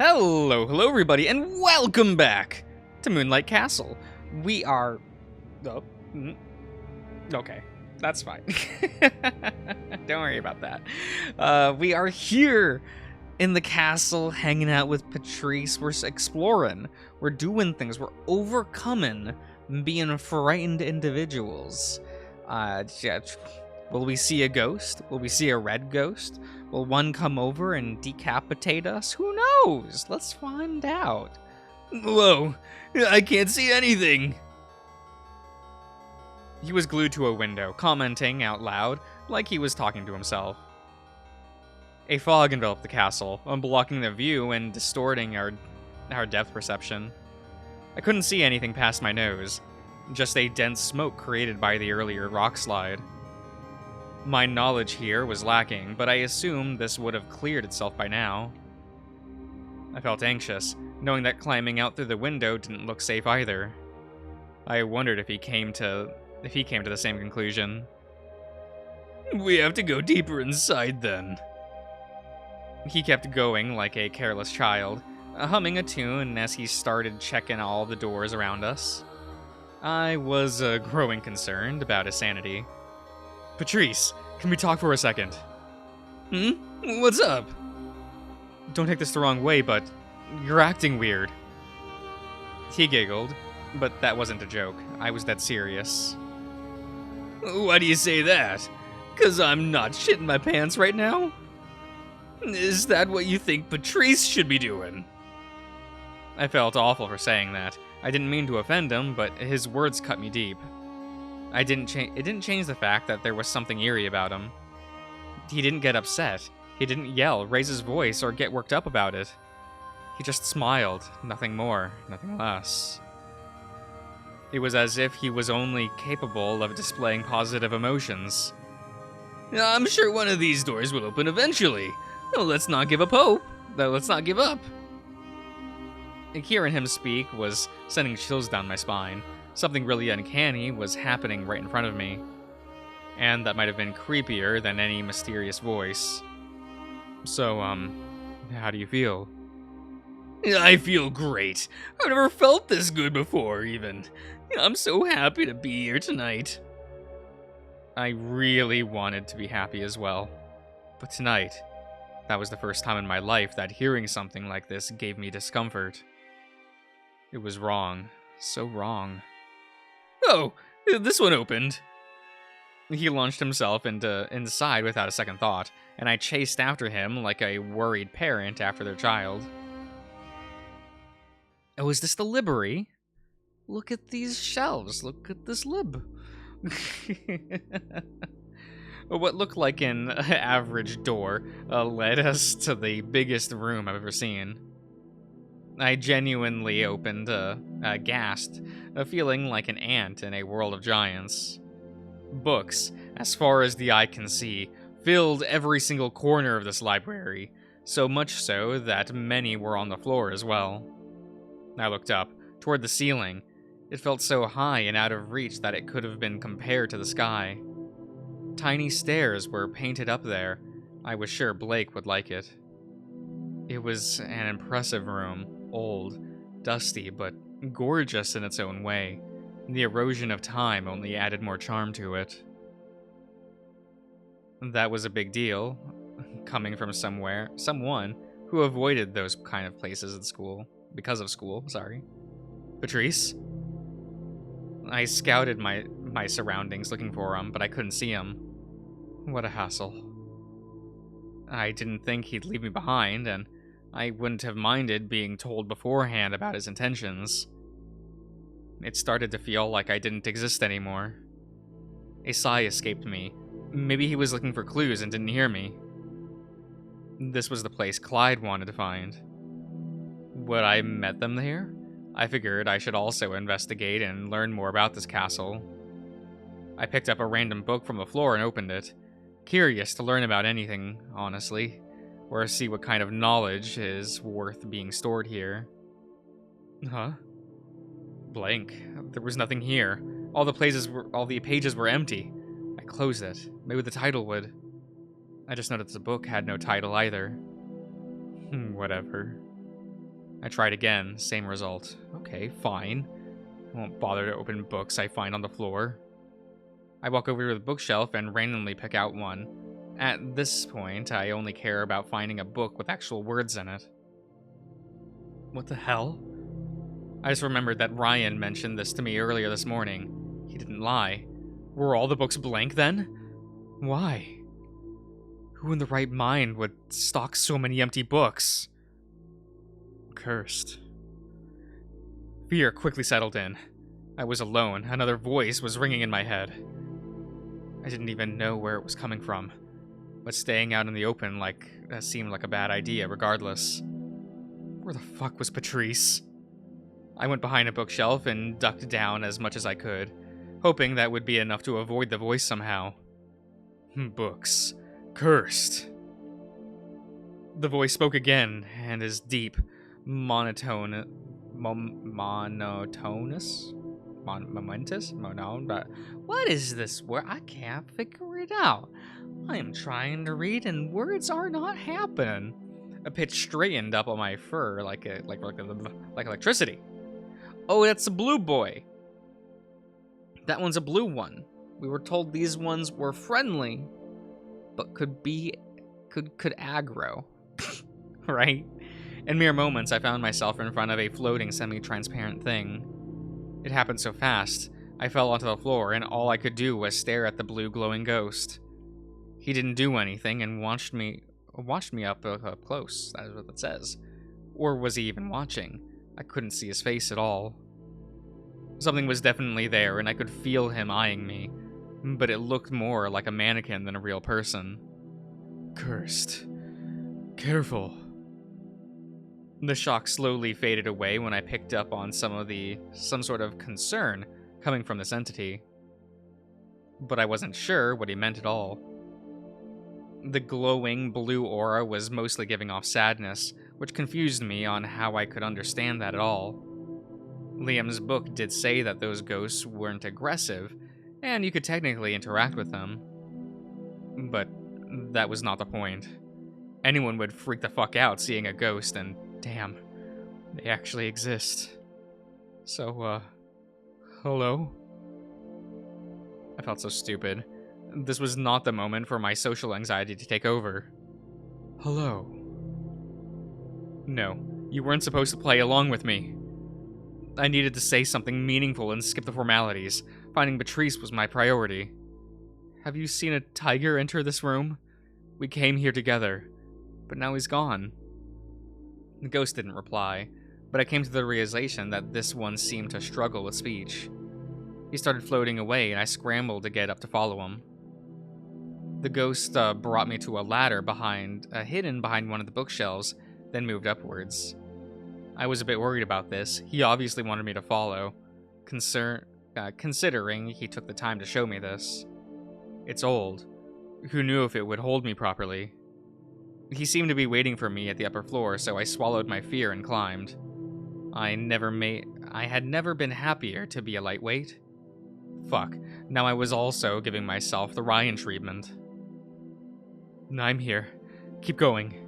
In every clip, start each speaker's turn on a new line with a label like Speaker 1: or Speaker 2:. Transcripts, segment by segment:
Speaker 1: Hello everybody, and welcome back to Moonlight Castle. We are... Oh, okay, that's fine. Don't worry about that. We are here in the castle, hanging out with Patrice. We're exploring, we're doing things, we're overcoming being frightened individuals. Will we see a ghost? Will we see a red ghost? Will one come over and decapitate us? Who knows? Let's find out. Whoa, I can't see anything. He was glued to a window, commenting out loud, like he was talking to himself. A fog enveloped the castle, blocking the view and distorting our depth perception. I couldn't see anything past my nose, just a dense smoke created by the earlier rock slide. My knowledge here was lacking, but I assumed this would have cleared itself by now. I felt anxious, knowing that climbing out through the window didn't look safe either. I wondered if he came to the same conclusion. We have to go deeper inside then. He kept going like a careless child, humming a tune as he started checking all the doors around us. I was growing concerned about his sanity. Patrice, can we talk for a second? What's up? Don't take this the wrong way, but you're acting weird. He giggled, but that wasn't a joke. I was dead serious. Why do you say that? 'Cause I'm not shitting my pants right now? Is that what you think Patrice should be doing? I felt awful for saying that. I didn't mean to offend him, but his words cut me deep. It didn't change the fact that there was something eerie about him. He didn't get upset. He didn't yell, raise his voice, or get worked up about it. He just smiled, nothing more, nothing less. It was as if he was only capable of displaying positive emotions. I'm sure one of these doors will open eventually. Let's not give up hope. Let's not give up. Hearing him speak was sending chills down my spine. Something really uncanny was happening right in front of me. And that might have been creepier than any mysterious voice. So, how do you feel? I feel great. I've never felt this good before, even. I'm so happy to be here tonight. I really wanted to be happy as well. But tonight, that was the first time in my life that hearing something like this gave me discomfort. It was wrong. So wrong. Oh, this one opened. He launched himself inside without a second thought, and I chased after him like a worried parent after their child. Oh, is this the library? Look at these shelves. Look at this lib. What looked like an average door led us to the biggest room I've ever seen. I genuinely opened, aghast, feeling like an ant in a world of giants. Books, as far as the eye can see, filled every single corner of this library, so much so that many were on the floor as well. I looked up, toward the ceiling. It felt so high and out of reach that it could have been compared to the sky. Tiny stairs were painted up there. I was sure Blake would like it. It was an impressive room. Old, dusty, but gorgeous in its own way. The erosion of time only added more charm to it. That was a big deal, coming from someone who avoided those kind of places at school. Because of school, sorry. Patrice? I scouted my surroundings looking for him, but I couldn't see him. What a hassle. I didn't think he'd leave me behind, and I wouldn't have minded being told beforehand about his intentions. It started to feel like I didn't exist anymore. A sigh escaped me. Maybe he was looking for clues and didn't hear me. This was the place Clyde wanted to find. Would I met them there? I figured I should also investigate and learn more about this castle. I picked up a random book from the floor and opened it. Curious to learn about anything, honestly. Or see what kind of knowledge is worth being stored here. Huh? Blank. There was nothing here. All the pages were empty. I closed it. Maybe the title would. I just noticed the book had no title either. Whatever. I tried again, same result. Okay, fine. I won't bother to open books I find on the floor. I walk over to the bookshelf and randomly pick out one. At this point, I only care about finding a book with actual words in it. What the hell? I just remembered that Ryan mentioned this to me earlier this morning. He didn't lie. Were all the books blank then? Why? Who in the right mind would stock so many empty books? Cursed. Fear quickly settled in. I was alone. Another voice was ringing in my head. I didn't even know where it was coming from, but staying out in the open seemed like a bad idea regardless. Where the fuck was Patrice? I went behind a bookshelf and ducked down as much as I could, hoping that would be enough to avoid the voice somehow. Books. Cursed. The voice spoke again, and is deep, monotonous? Momentous? But what is this word? I can't figure it out. I am trying to read and words are not happening. A pitch straightened up on my fur like electricity. Oh, that's a blue boy. That one's a blue one. We were told these ones were friendly, but could aggro. Right? In mere moments, I found myself in front of a floating semi-transparent thing. It happened so fast, I fell onto the floor, and all I could do was stare at the blue glowing ghost. He didn't do anything and watched me up close, that is what it says. Or was he even watching? I couldn't see his face at all. Something was definitely there, and I could feel him eyeing me, but it looked more like a mannequin than a real person. Cursed. Careful. The shock slowly faded away when I picked up on some sort of concern coming from this entity. But I wasn't sure what he meant at all. The glowing blue aura was mostly giving off sadness, which confused me on how I could understand that at all. Liam's book did say that those ghosts weren't aggressive, and you could technically interact with them. But that was not the point. Anyone would freak the fuck out seeing a ghost, and damn, they actually exist. So, hello? I felt so stupid. This was not the moment for my social anxiety to take over. Hello? No, you weren't supposed to play along with me. I needed to say something meaningful and skip the formalities. Finding Patrice was my priority. Have you seen a tiger enter this room? We came here together, but now he's gone. The ghost didn't reply, but I came to the realization that this one seemed to struggle with speech. He started floating away, and I scrambled to get up to follow him. The ghost brought me to a ladder hidden behind one of the bookshelves, then moved upwards. I was a bit worried about this. He obviously wanted me to follow, considering he took the time to show me this. It's old. Who knew if it would hold me properly? He seemed to be waiting for me at the upper floor, so I swallowed my fear and climbed. I had never been happier to be a lightweight. Fuck, now I was also giving myself the Ryan treatment. I'm here. Keep going.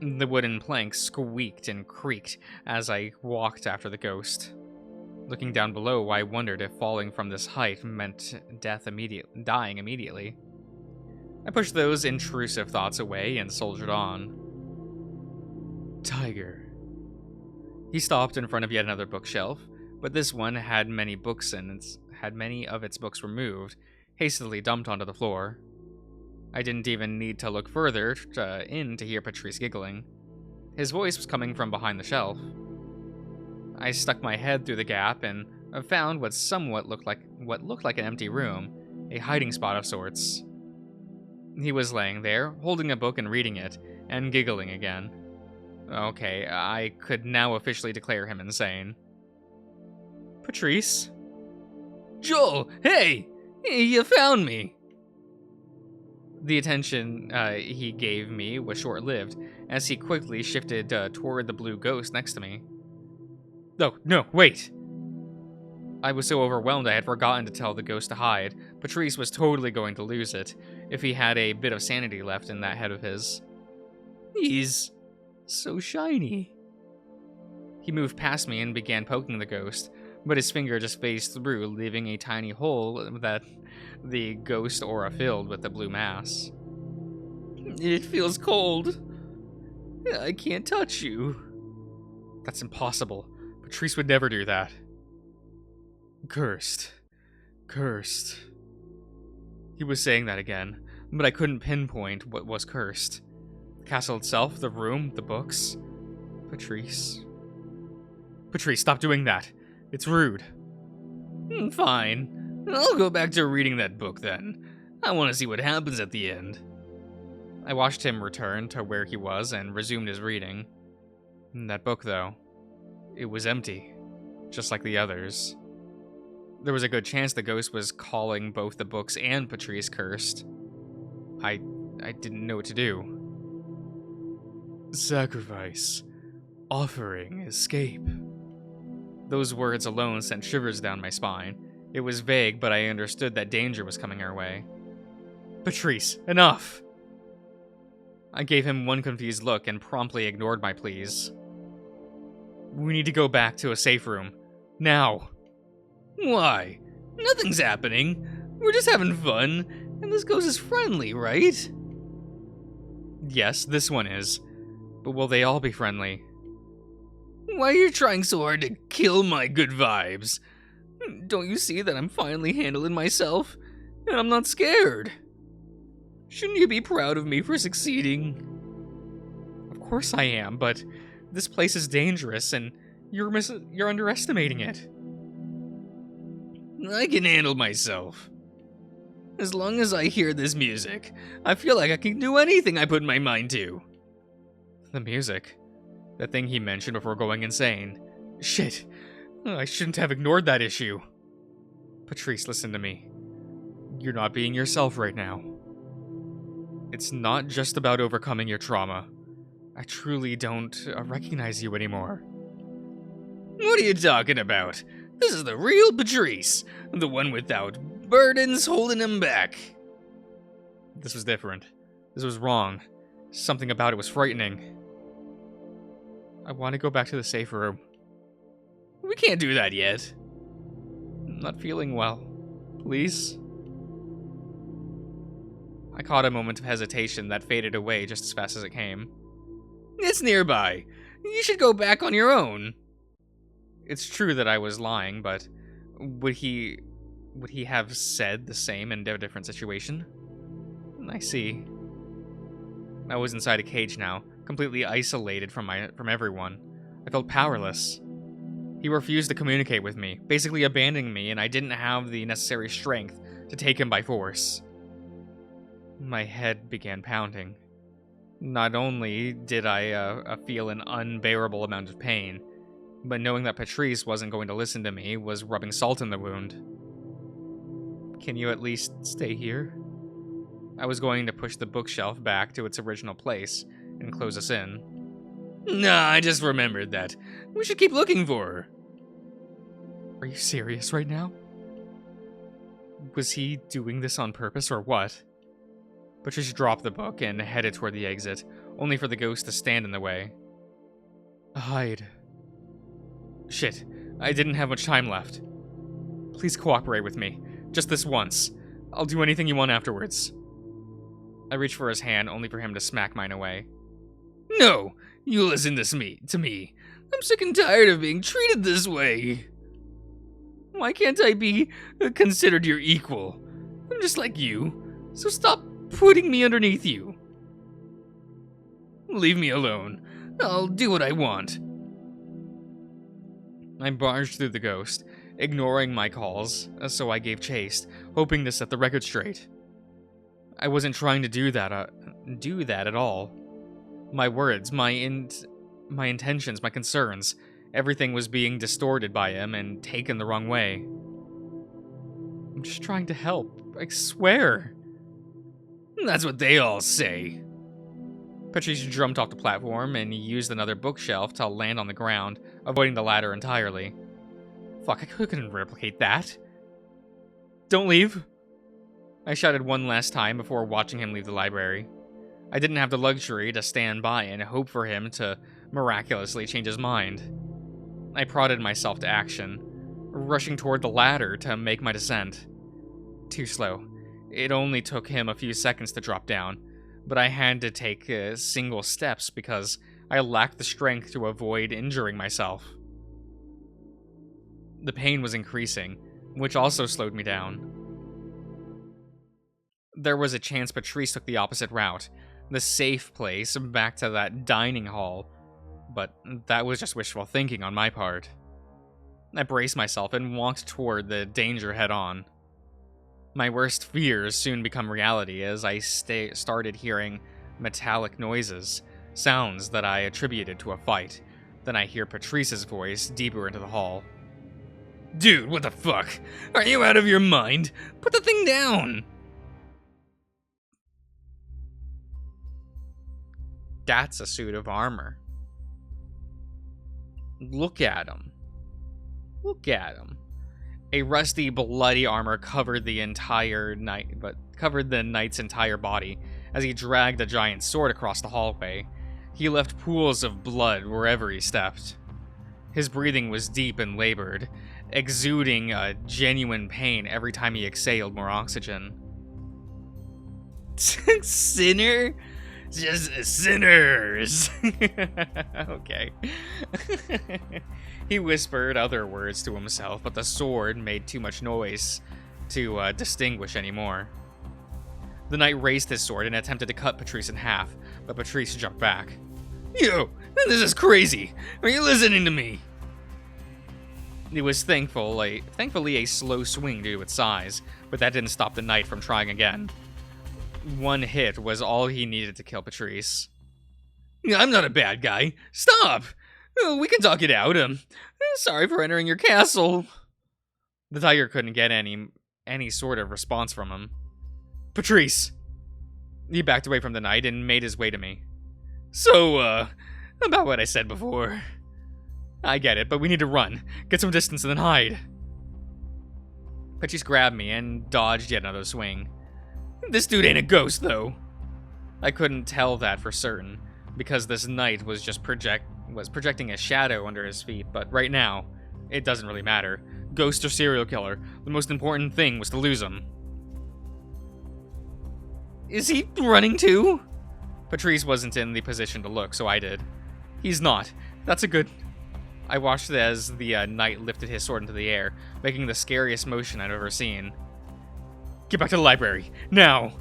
Speaker 1: The wooden plank squeaked and creaked as I walked after the ghost. Looking down below, I wondered if falling from this height meant dying immediately. I pushed those intrusive thoughts away and soldiered on. Tiger. He stopped in front of yet another bookshelf, but this one had many of its books removed, hastily dumped onto the floor. I didn't even need to look further in to hear Patrice giggling. His voice was coming from behind the shelf. I stuck my head through the gap and found what looked like an empty room, a hiding spot of sorts. He was laying there, holding a book and reading it, and giggling again. Okay, I could now officially declare him insane. Patrice? Joel, hey! You found me! The attention he gave me was short-lived, as he quickly shifted toward the blue ghost next to me. Oh, no, wait! I was so overwhelmed I had forgotten to tell the ghost to hide. Patrice was totally going to lose it, if he had a bit of sanity left in that head of his. He's so shiny. He moved past me and began poking the ghost, but his finger just phased through, leaving a tiny hole that the ghost aura filled with the blue mass. It feels cold. I can't touch you. That's impossible. Patrice would never do that. Cursed. Cursed. He was saying that again, but I couldn't pinpoint what was cursed. The castle itself, the room, the books. Patrice. Patrice, stop doing that. It's rude. Fine. I'll go back to reading that book then. I want to see what happens at the end. I watched him return to where he was and resumed his reading. That book, though, it was empty, just like the others. There was a good chance the ghost was calling both the books and Patrice cursed. I didn't know what to do. Sacrifice. Offering. Escape. Those words alone sent shivers down my spine. It was vague, but I understood that danger was coming our way. Patrice, enough! I gave him one confused look and promptly ignored my pleas. We need to go back to a safe room. Now. Why? Nothing's happening. We're just having fun, and this ghost is friendly, right? Yes, this one is. But will they all be friendly? Why are you trying so hard to kill my good vibes? Don't you see that I'm finally handling myself? And I'm not scared. Shouldn't you be proud of me for succeeding? Of course I am, but this place is dangerous and you're underestimating it. I can handle myself. As long as I hear this music, I feel like I can do anything I put my mind to. The music? The thing he mentioned before going insane. Shit. I shouldn't have ignored that issue. Patrice, listen to me. You're not being yourself right now. It's not just about overcoming your trauma. I truly don't recognize you anymore. What are you talking about? This is the real Patrice, the one without burdens holding him back. This was different. This was wrong. Something about it was frightening. I want to go back to the safe room. We can't do that yet. I'm not feeling well. Please? I caught a moment of hesitation that faded away just as fast as it came. It's nearby. You should go back on your own. It's true that I was lying, but would he have said the same in a different situation? I see. I was inside a cage now, completely isolated from everyone. I felt powerless. He refused to communicate with me, basically abandoning me, and I didn't have the necessary strength to take him by force. My head began pounding. Not only did I feel an unbearable amount of pain, but knowing that Patrice wasn't going to listen to me was rubbing salt in the wound. Can you at least stay here? I was going to push the bookshelf back to its original place and close us in. Nah, I just remembered that. We should keep looking for her. Are you serious right now? Was he doing this on purpose or what? Patricia dropped the book and headed toward the exit, only for the ghost to stand in the way. Hide. Shit, I didn't have much time left. Please cooperate with me, just this once. I'll do anything you want afterwards. I reached for his hand, only for him to smack mine away. No, you listen to me. I'm sick and tired of being treated this way. Why can't I be considered your equal? I'm just like you, so stop putting me underneath you. Leave me alone. I'll do what I want. I barged through the ghost, ignoring my calls, so I gave chase, hoping to set the record straight. I wasn't trying to do that at all. My words, my intentions, my concerns, everything was being distorted by him and taken the wrong way. I'm just trying to help, I swear. That's what they all say. Patricia jumped off the platform and used another bookshelf to land on the ground, avoiding the ladder entirely. Fuck, I couldn't replicate that. Don't leave. I shouted one last time before watching him leave the library. I didn't have the luxury to stand by and hope for him to miraculously change his mind. I prodded myself to action, rushing toward the ladder to make my descent. Too slow. It only took him a few seconds to drop down, but I had to take single steps because I lacked the strength to avoid injuring myself. The pain was increasing, which also slowed me down. There was a chance Patrice took the opposite route, the safe place back to that dining hall, but that was just wishful thinking on my part. I braced myself and walked toward the danger head-on. My worst fears soon become reality as I started hearing metallic noises, sounds that I attributed to a fight. Then I hear Patrice's voice deeper into the hall. "Dude, what the fuck? Are you out of your mind? Put the thing down!" That's a suit of armor. Look at him. Look at him. A rusty, bloody armor covered the knight's entire body as he dragged a giant sword across the hallway. He left pools of blood wherever he stepped. His breathing was deep and labored, exuding a genuine pain every time he exhaled more oxygen. Sinner? Just sinners. Okay. He whispered other words to himself, but the sword made too much noise to distinguish anymore. The knight raised his sword and attempted to cut Patrice in half, but Patrice jumped back. "Yo, this is crazy. Are you listening to me?" It was thankfully a slow swing due to its size, but that didn't stop the knight from trying again. One hit was all he needed to kill Patrice. "I'm not a bad guy. Stop! We can talk it out. Sorry for entering your castle." The tiger couldn't get any sort of response from him. "Patrice!" He backed away from the knight and made his way to me. "So, about what I said before. I get it, but we need to run, get some distance, and then hide." Patrice grabbed me and dodged yet another swing. "This dude ain't a ghost, though." I couldn't tell that for certain, because this knight was just projecting a shadow under his feet, but right now, it doesn't really matter. Ghost or serial killer, the most important thing was to lose him. "Is he running too?" Patrice wasn't in the position to look, so I did. "He's not. That's a good..." I watched as the knight lifted his sword into the air, making the scariest motion I'd ever seen. "Get back to the library, now!"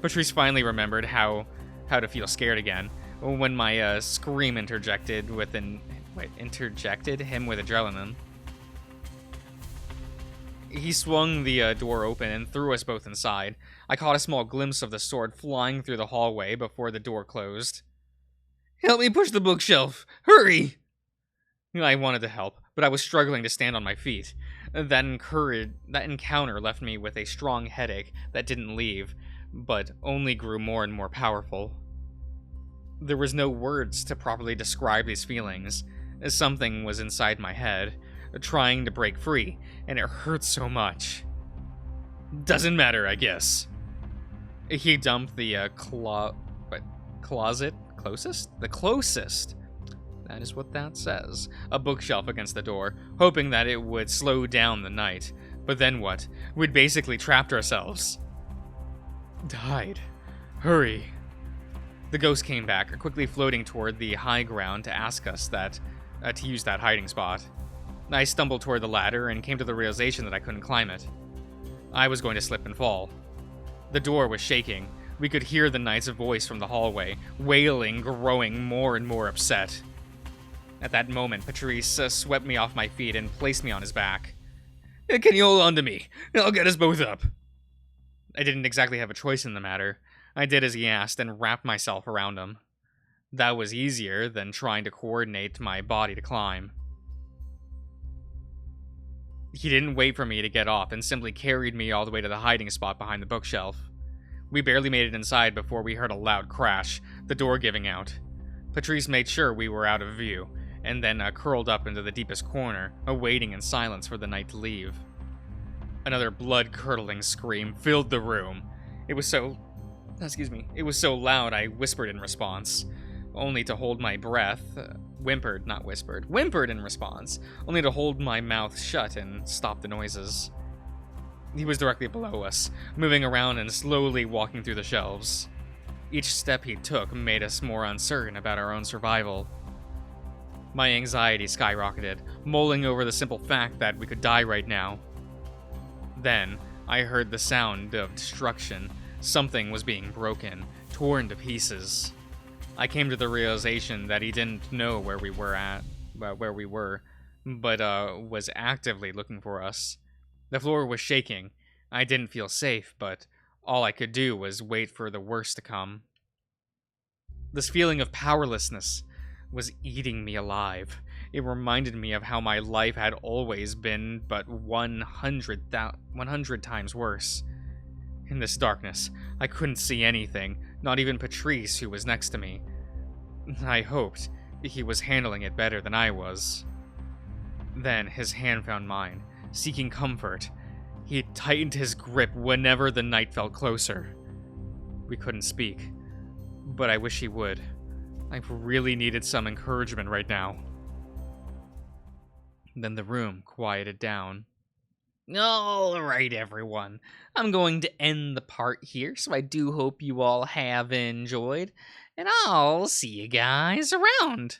Speaker 1: Patrice finally remembered how to feel scared again, when my scream interjected him with adrenaline. He swung the door open and threw us both inside. I caught a small glimpse of the sword flying through the hallway before the door closed. "Help me push the bookshelf! Hurry!" I wanted to help, but I was struggling to stand on my feet. That encounter left me with a strong headache that didn't leave, but only grew more and more powerful. There was no words to properly describe these feelings. Something was inside my head, trying to break free, and it hurt so much. "Doesn't matter, I guess." He dumped the closet? Closest? The closest. That is what that says. A bookshelf against the door, hoping that it would slow down the night. But then what? We'd basically trapped ourselves. "Hide. Hurry." The ghost came back, quickly floating toward the high ground to ask us to use that hiding spot. I stumbled toward the ladder and came to the realization that I couldn't climb it. I was going to slip and fall. The door was shaking. We could hear the knight's voice from the hallway, wailing, growing more and more upset. At that moment, Patrice swept me off my feet and placed me on his back. "Can you hold on to me? I'll get us both up." I didn't exactly have a choice in the matter. I did as he asked and wrapped myself around him. That was easier than trying to coordinate my body to climb. He didn't wait for me to get off and simply carried me all the way to the hiding spot behind the bookshelf. We barely made it inside before we heard a loud crash, the door giving out. Patrice made sure we were out of view, and then curled up into the deepest corner, awaiting in silence for the knight to leave. Another blood-curdling scream filled the room. It was so loud I whispered in response. only to hold my breath, whimpered, not whispered, whimpered in response, only to hold my mouth shut and stop the noises. He was directly below us, moving around and slowly walking through the shelves. Each step he took made us more uncertain about our own survival. My anxiety skyrocketed, mulling over the simple fact that we could die right now. Then, I heard the sound of destruction. Something was being broken, torn to pieces. I came to the realization that he didn't know where we were, but was actively looking for us. The floor was shaking. I didn't feel safe, but all I could do was wait for the worst to come. This feeling of powerlessness was eating me alive. It reminded me of how my life had always been but 100 times worse. In this darkness, I couldn't see anything, not even Patrice, who was next to me. I hoped he was handling it better than I was. Then his hand found mine, seeking comfort. He tightened his grip whenever the night felt closer. We couldn't speak, but I wish he would. I really needed some encouragement right now. Then the room quieted down. Alright, everyone. I'm going to end the part here, so I do hope you all have enjoyed, and I'll see you guys around.